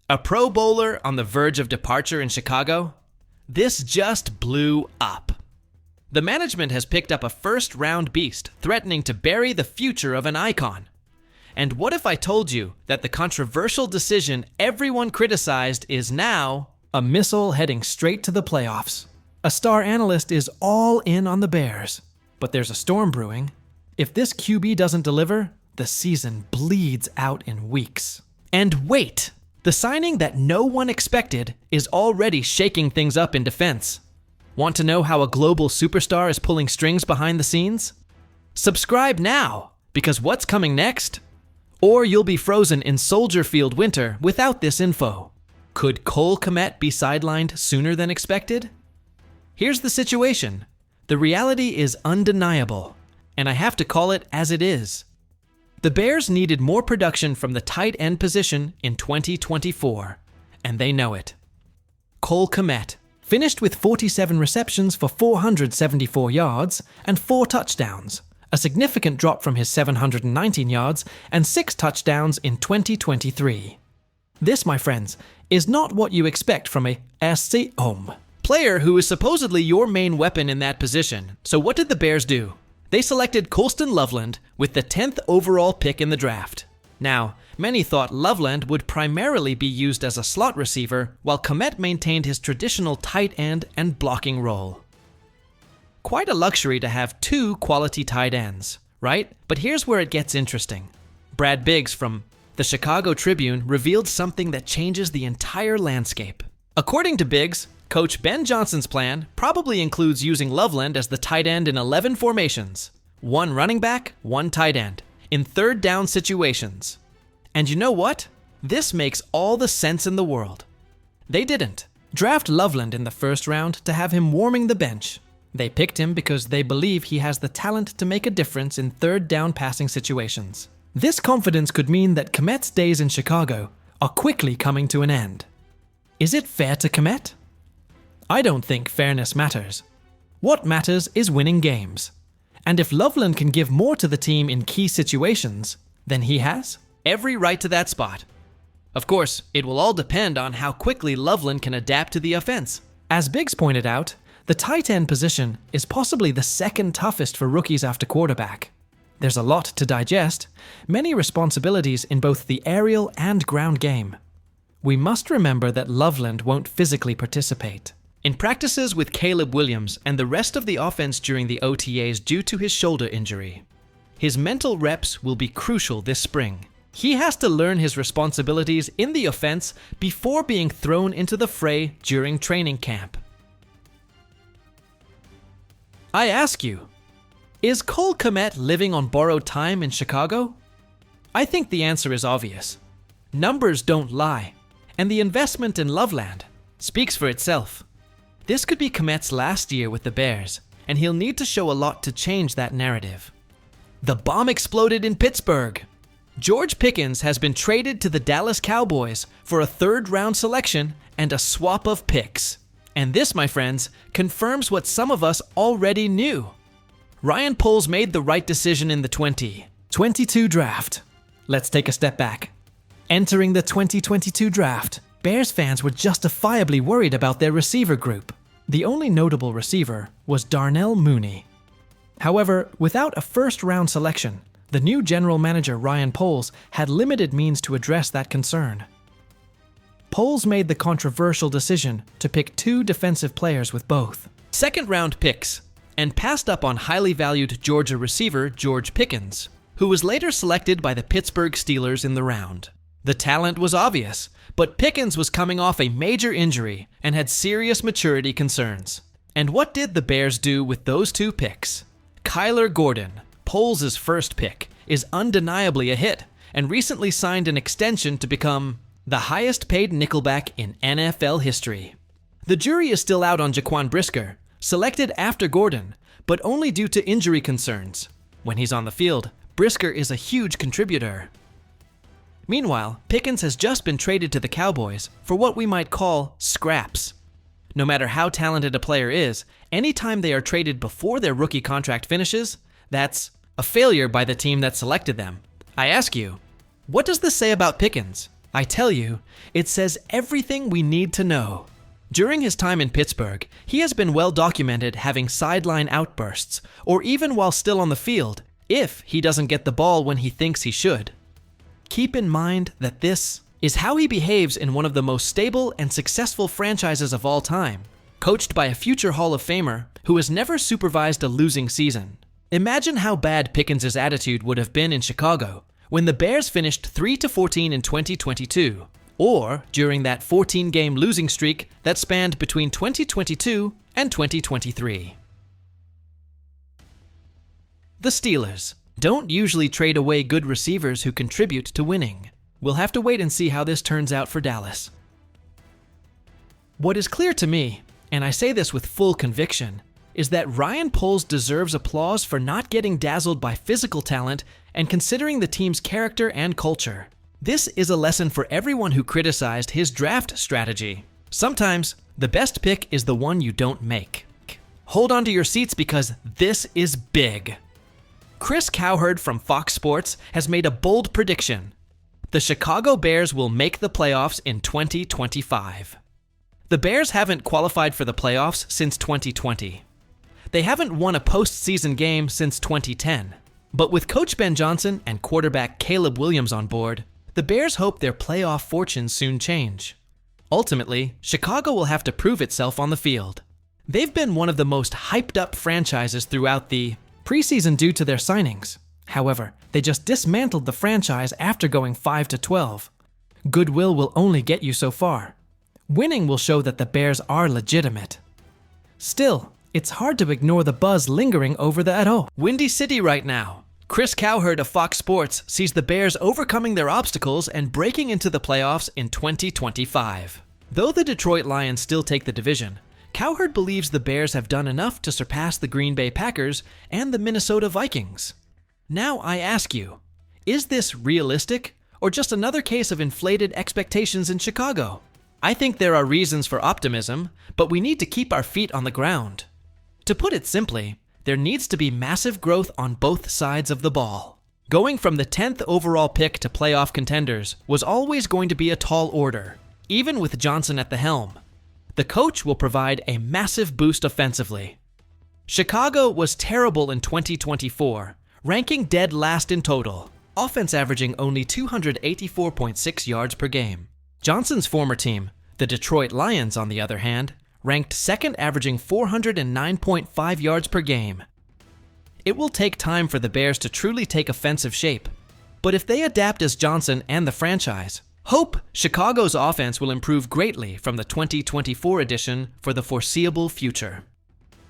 A Pro Bowler on the verge of departure in Chicago? This just blew up. The management has picked up a first-round beast threatening to bury the future of an icon. And what if I told you that the controversial decision everyone criticized is now a missile heading straight to the playoffs? A star analyst is all in on the Bears, but there's a storm brewing. If this QB doesn't deliver, the season bleeds out in weeks. And wait! The signing that no one expected is already shaking things up in defense. Want to know how a global superstar is pulling strings behind the scenes? Subscribe now, because what's coming next? Or you'll be frozen in Soldier Field winter without this info. Could Cole Kmet be sidelined sooner than expected? Here's the situation. The reality is undeniable, and I have to call it as it is. The Bears needed more production from the tight end position in 2024, and they know it. Cole Kmet finished with 47 receptions for 474 yards and 4 touchdowns, a significant drop from his 719 yards and 6 touchdowns in 2023. This, my friends, is not what you expect from a SC player who is supposedly your main weapon in that position. So what did the Bears do? They selected Colston Loveland with the 10th overall pick in the draft. Now, many thought Loveland would primarily be used as a slot receiver, while Kmet maintained his traditional tight end and blocking role. Quite a luxury to have 2 quality tight ends, right? But here's where it gets interesting. Brad Biggs from the Chicago Tribune revealed something that changes the entire landscape. According to Biggs, Coach Ben Johnson's plan probably includes using Loveland as the tight end in 11 formations, 1 running back, 1 tight end, in third down situations. And you know what? This makes all the sense in the world. They didn't draft Loveland in the first round to have him warming the bench. They picked him because they believe he has the talent to make a difference in third down passing situations. This confidence could mean that Kmet's days in Chicago are quickly coming to an end. Is it fair to Kmet? I don't think fairness matters. What matters is winning games. And if Loveland can give more to the team in key situations, then he has every right to that spot. Of course, it will all depend on how quickly Loveland can adapt to the offense. As Biggs pointed out, the tight end position is possibly the second toughest for rookies after quarterback. There's a lot to digest, many responsibilities in both the aerial and ground game. We must remember that Loveland won't physically participate. In practices with Caleb Williams and the rest of the offense during the OTAs due to his shoulder injury, his mental reps will be crucial this spring. He has to learn his responsibilities in the offense before being thrown into the fray during training camp. I ask you, is Cole Kmet living on borrowed time in Chicago? I think the answer is obvious. Numbers don't lie, and the investment in Loveland speaks for itself. This could be Kmet's last year with the Bears, and he'll need to show a lot to change that narrative. The bomb exploded in Pittsburgh. George Pickkins has been traded to the Dallas Cowboys for a third-round selection and a swap of picks. And this, my friends, confirms what some of us already knew. Ryan Poles made the right decision in the 2022 draft. Let's take a step back. Entering the 2022 draft, Bears fans were justifiably worried about their receiver group. The only notable receiver was Darnell Mooney. However, without a first-round selection, the new general manager Ryan Poles had limited means to address that concern. Poles made the controversial decision to pick 2 defensive players with both second-round picks and passed up on highly valued Georgia receiver George Pickkins, who was later selected by the Pittsburgh Steelers in the round. The talent was obvious, but Pickkins was coming off a major injury and had serious maturity concerns. And what did the Bears do with those 2 picks? Kyler Gordon, Poles' first pick, is undeniably a hit and recently signed an extension to become the highest paid nickelback in NFL history. The jury is still out on Jaquan Brisker, selected after Gordon, but only due to injury concerns. When he's on the field, Brisker is a huge contributor. Meanwhile, Pickkins has just been traded to the Cowboys for what we might call scraps. No matter how talented a player is, anytime they are traded before their rookie contract finishes, that's a failure by the team that selected them. I ask you, what does this say about Pickkins? I tell you, it says everything we need to know. During his time in Pittsburgh, he has been well documented having sideline outbursts, or even while still on the field, if he doesn't get the ball when he thinks he should. Keep in mind that this is how he behaves in one of the most stable and successful franchises of all time, coached by a future Hall of Famer who has never supervised a losing season. Imagine how bad Pickkins' attitude would have been in Chicago when the Bears finished 3-14 in 2022, or during that 14-game losing streak that spanned between 2022 and 2023. The Steelers don't usually trade away good receivers who contribute to winning. We'll have to wait and see how this turns out for Dallas. What is clear to me, and I say this with full conviction, is that Ryan Poles deserves applause for not getting dazzled by physical talent and considering the team's character and culture. This is a lesson for everyone who criticized his draft strategy. Sometimes, the best pick is the one you don't make. Hold on to your seats because this is big. Chris Cowherd from Fox Sports has made a bold prediction. The Chicago Bears will make the playoffs in 2025. The Bears haven't qualified for the playoffs since 2020. They haven't won a postseason game since 2010. But with Coach Ben Johnson and quarterback Caleb Williams on board, the Bears hope their playoff fortunes soon change. Ultimately, Chicago will have to prove itself on the field. They've been one of the most hyped-up franchises throughout the preseason due to their signings. However, they just dismantled the franchise after going 5-12. Goodwill will only get you so far. Winning will show that the Bears are legitimate. Still, it's hard to ignore the buzz lingering over the Windy City right now. Chris Cowherd of Fox Sports sees the Bears overcoming their obstacles and breaking into the playoffs in 2025. Though the Detroit Lions still take the division, Cowherd believes the Bears have done enough to surpass the Green Bay Packers and the Minnesota Vikings. Now I ask you, is this realistic or just another case of inflated expectations in Chicago? I think there are reasons for optimism, but we need to keep our feet on the ground. To put it simply, there needs to be massive growth on both sides of the ball. Going from the 10th overall pick to playoff contenders was always going to be a tall order, even with Johnson at the helm. The coach will provide a massive boost offensively. Chicago was terrible in 2024, ranking dead last in total, offense averaging only 284.6 yards per game. Johnson's former team, the Detroit Lions, on the other hand, ranked second, averaging 409.5 yards per game. It will take time for the Bears to truly take offensive shape, but if they adapt as Johnson and the franchise, hope Chicago's offense will improve greatly from the 2024 edition for the foreseeable future.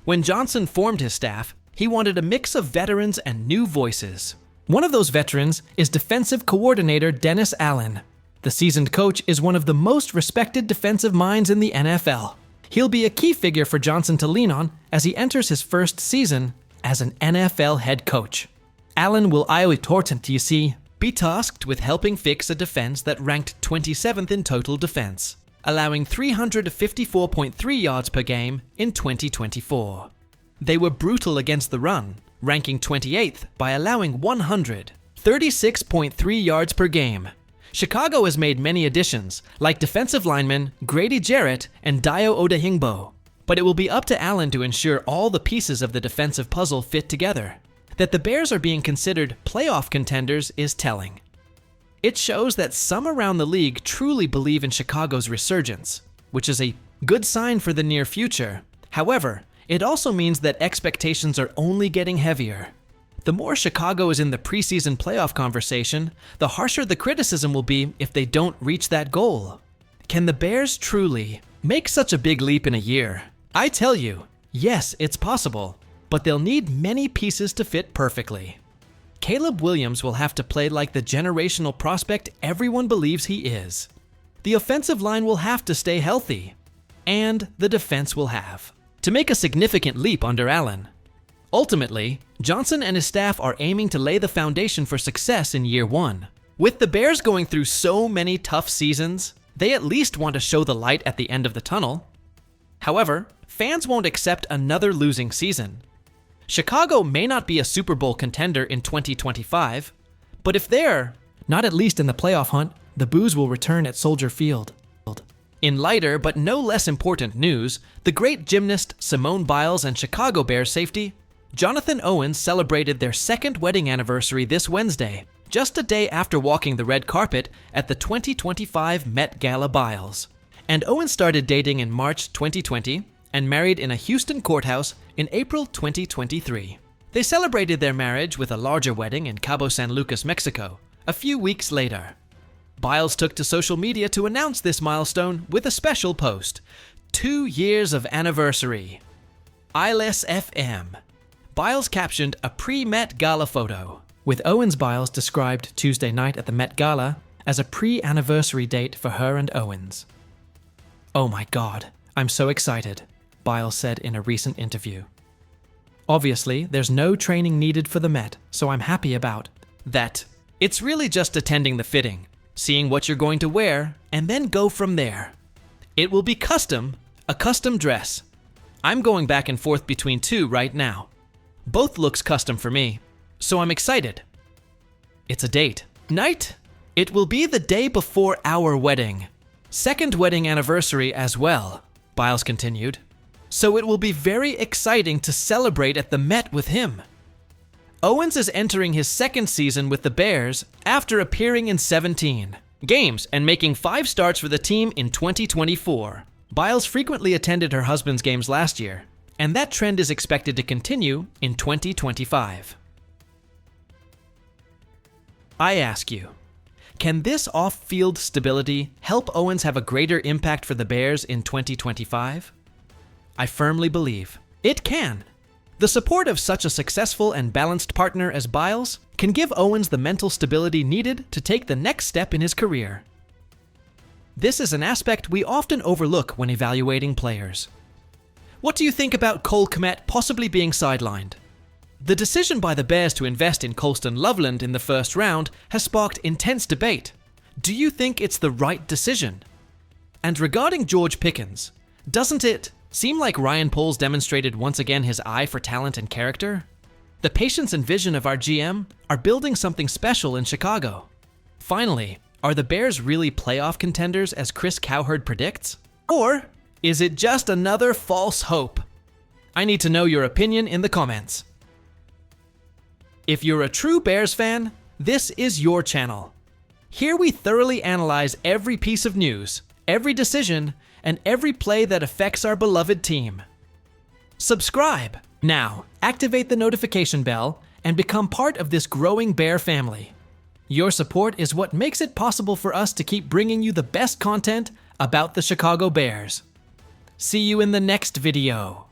When Johnson formed his staff, he wanted a mix of veterans and new voices. One of those veterans is defensive coordinator Dennis Allen. The seasoned coach is one of the most respected defensive minds in the NFL. He'll be a key figure for Johnson to lean on as he enters his first season as an NFL head coach. Allen will, you see, be tasked with helping fix a defense that ranked 27th in total defense, allowing 354.3 yards per game in 2024. They were brutal against the run, ranking 28th by allowing 136.3 yards per game. Chicago has made many additions, like defensive linemen Grady Jarrett and Dio Odehingbo, but it will be up to Allen to ensure all the pieces of the defensive puzzle fit together. That the Bears are being considered playoff contenders is telling. It shows that some around the league truly believe in Chicago's resurgence, which is a good sign for the near future. However, it also means that expectations are only getting heavier. The more Chicago is in the preseason playoff conversation, the harsher the criticism will be if they don't reach that goal. Can the Bears truly make such a big leap in a year? I tell you, yes, it's possible, but they'll need many pieces to fit perfectly. Caleb Williams will have to play like the generational prospect everyone believes he is. The offensive line will have to stay healthy, and the defense will have to make a significant leap under Allen. Ultimately, Johnson and his staff are aiming to lay the foundation for success in year one. With the Bears going through so many tough seasons, they at least want to show the light at the end of the tunnel. However, fans won't accept another losing season. Chicago may not be a Super Bowl contender in 2025, but if they're not at least in the playoff hunt, The booze will return at Soldier Field. In lighter but no less important news, the great gymnast Simone Biles and Chicago Bears safety Jonathan Owens celebrated their second wedding anniversary this Wednesday, just a day after walking the red carpet at the 2025 Met Gala Biles. And Owens started dating in March 2020 and married in a Houston courthouse in April 2023. They celebrated their marriage with a larger wedding in Cabo San Lucas, Mexico, a few weeks later. Biles took to social media to announce this milestone with a special post. 2 years of anniversary. Biles FM. Biles captioned a pre-Met Gala photo, with Owens Biles described Tuesday night at the Met Gala as a pre-anniversary date for her and Owens. "Oh my God, I'm so excited," Biles said in a recent interview. "Obviously, there's no training needed for the Met, so I'm happy about that. It's really just attending the fitting, seeing what you're going to wear, and then go from there. It will be custom, a custom dress. I'm going back and forth between two right now. Both looks custom for me, so I'm excited. It's a date night. It will be the day before our wedding. Second wedding anniversary as well," Biles continued. "So it will be very exciting to celebrate at the Met with him." Owens is entering his second season with the Bears after appearing in 17 games and making 5 starts for the team in 2024. Biles frequently attended her husband's games last year, and that trend is expected to continue in 2025. I ask you, can this off-field stability help Owens have a greater impact for the Bears in 2025? I firmly believe it can. The support of such a successful and balanced partner as Biles can give Owens the mental stability needed to take the next step in his career. This is an aspect we often overlook when evaluating players. What do you think about Cole Kmet possibly being sidelined? The decision by the Bears to invest in Colston Loveland in the first round has sparked intense debate. Do you think it's the right decision? And regarding George Pickkins, doesn't it seem like Ryan Poles demonstrated once again his eye for talent and character? The patience and vision of our GM are building something special in Chicago. Finally, are the Bears really playoff contenders as Chris Cowherd predicts? Or is it just another false hope? I need to know your opinion in the comments. If you're a true Bears fan, this is your channel. Here we thoroughly analyze every piece of news, every decision, and every play that affects our beloved team. Subscribe now, activate the notification bell, and become part of this growing Bear family. Your support is what makes it possible for us to keep bringing you the best content about the Chicago Bears. See you in the next video.